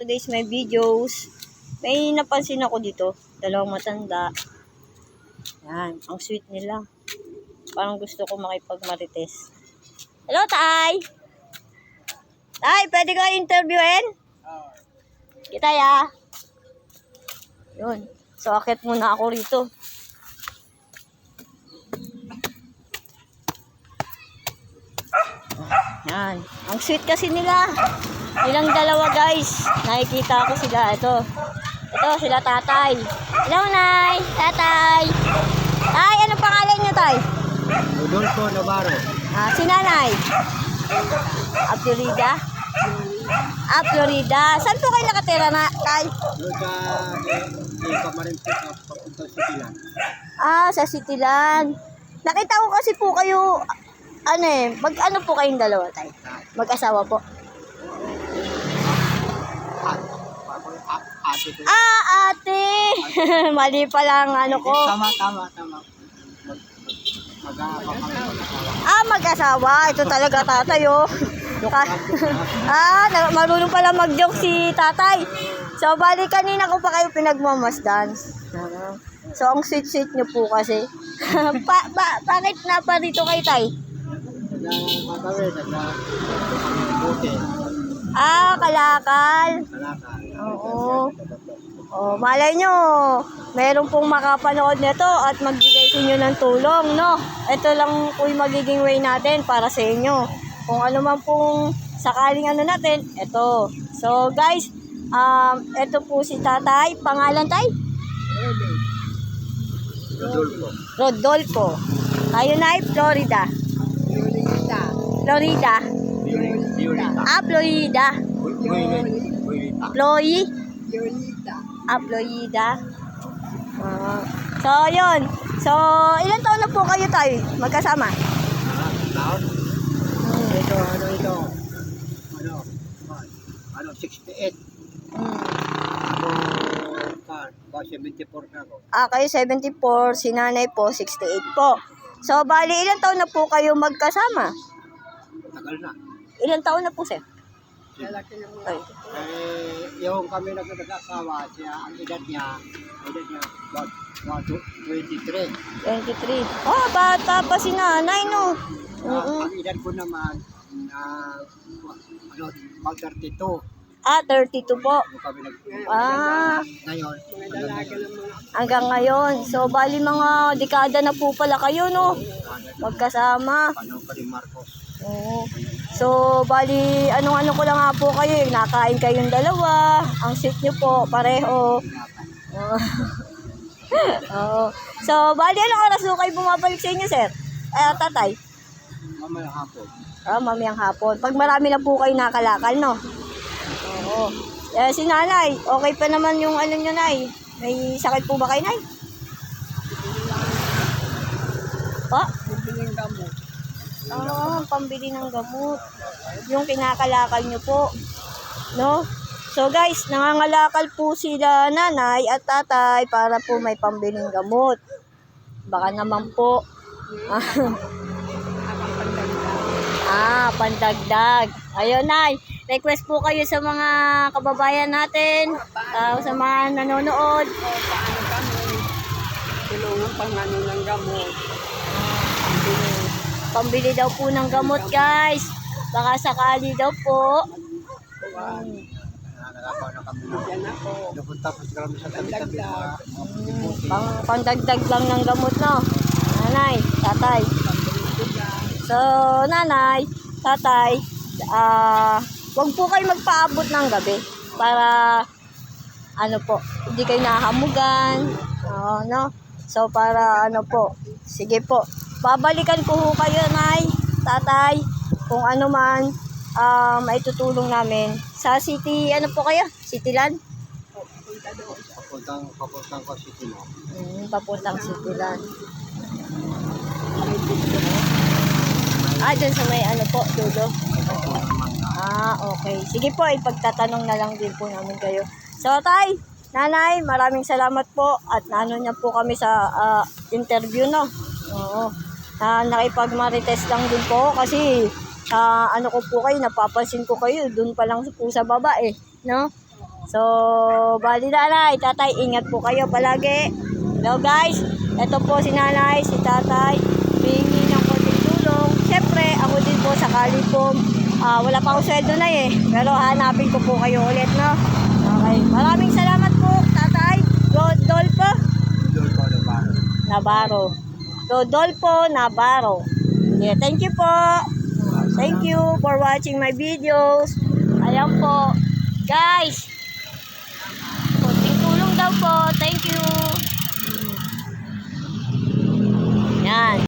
today's my videos. May napansin ako dito. Dalawang matanda. Yan. Ang sweet nila. Parang gusto ko makipag-marites. Hello, Tay! Tay, pwede ka interviewin? Kita ya. Yun. So, akit muna ako rito. Yan. Ang sweet kasi nila. Ilang dalawa, guys. Nakikita ko sila. Ito. Ito, sila tatay. Hello, Nay. Tatay. Tay, ano pangalan niyo, Tay? Rodolfo Navarro. Si Nanay. Florida. Florida. Saan po kayo nakatira na, Tay? Doon sa Pamarinpit at papunta sa Silan. Sa Cityland. Nakita ko kasi po kayo, mag-ano po kayong dalawa, Tay? Mag-asawa po. Ate ko. Ate! Mali pala ang ano ko. Tama. Mag-asawa. Ito talaga tatay, oh. Marunong pala mag-joke si tatay. So, bali kanina ko pa kayo pinagmamasdan. So, ang sweet-sweet nyo po kasi. Bakit na pa dito kay Tay? Kalakal. Oo. Malay nyo, meron pong makapanood nito at magbigay sa inyo ng tulong, no? Ito lang po yung magiging way natin para sa inyo. Kung ano man pong sakaling natin, ito. So, guys, ito po si tatay. Pangalan, Tay? Rodolfo. Tayo na ay Florida. Florida. Florida. Florida. So, yun. So, ilan taon na po kayo, Tay? Magkasama? Taon? Ito. 68. Ako, 74 na ako. Kayo 74, si nanay po 68 po. So, bali, ilan taon na po kayo magkasama? Tagal na. Ilan taon na po, sir? Yung kami nagkakasawa, ang edad niya, about 23. 23. Bata pa si nanay, no? Ang edad ko naman, about 32. 32 po. Yung kami ngayon, Hanggang ngayon. So, bali mga dekada na po pala kayo, no? Magkasama. Ano pa rin Marcos. Oo. So, bali, ano ko lang nga po kayo, nakain kayong dalawa, ang sweet nyo po, pareho. Oo. So, bali, anong oras po kayo bumabalik sa inyo, sir? Tatay? Mamayang hapon. Mamayang hapon. Pag marami na po kayo nakalakal, no? Oo. Si nanay, okay pa naman yung nyo, nay? May sakit po ba kayo, nay? Pambili ng gamot. Yung kinakalakal nyo po. No? So guys, nangangalakal po sila nanay at tatay para po may pambiling gamot. Baka naman po. Pandagdag. Ayun, nay. Request po kayo sa mga kababayan natin. Sa mga nanonood. Paano kami tulungan pang ng gamot. Pambili daw po ng gamot, guys. Baka sakali daw po. Nalakaw na kami. Yan ako. Napunta po kami sa tabi-tabi. Pangdagdag lang ng gamot, no? Nanay, tatay. So, nanay, tatay, wag po kayo magpaabot ng gabi para hindi kayo nahamugan. No? So, para po, sige po. Babalikan ko kayo, nay, tatay, kung ano man maitutulong namin. Sa city, po kayo? Cityland? Papuntang ko Cityland. Papuntang Cityland. Dun sa may dulo. Okay. Sige po, ipagtatanong na lang din po namin kayo. So, tay, nanay, maraming salamat po at niya po kami sa interview, no? Oo. Nakipag-marites lang din po kasi ko po kayo, napapansin ko kayo, dun pa lang po sa baba no? So, bali nanay, tatay, ingat po kayo palagi. Hello guys, ito po si nanay, si tatay, hingi ng konting tulong. Siyempre, ako din po sakali po, wala pa akong sweldo na eh. Pero hanapin ko po kayo ulit, no? Okay, maraming salamat po, tatay. Rodolfo Navarro. Rodolfo Navarro. Yeah, thank you po. Thank you for watching my videos. Ayan po. Guys, konting tulong daw po. Thank you. Yan.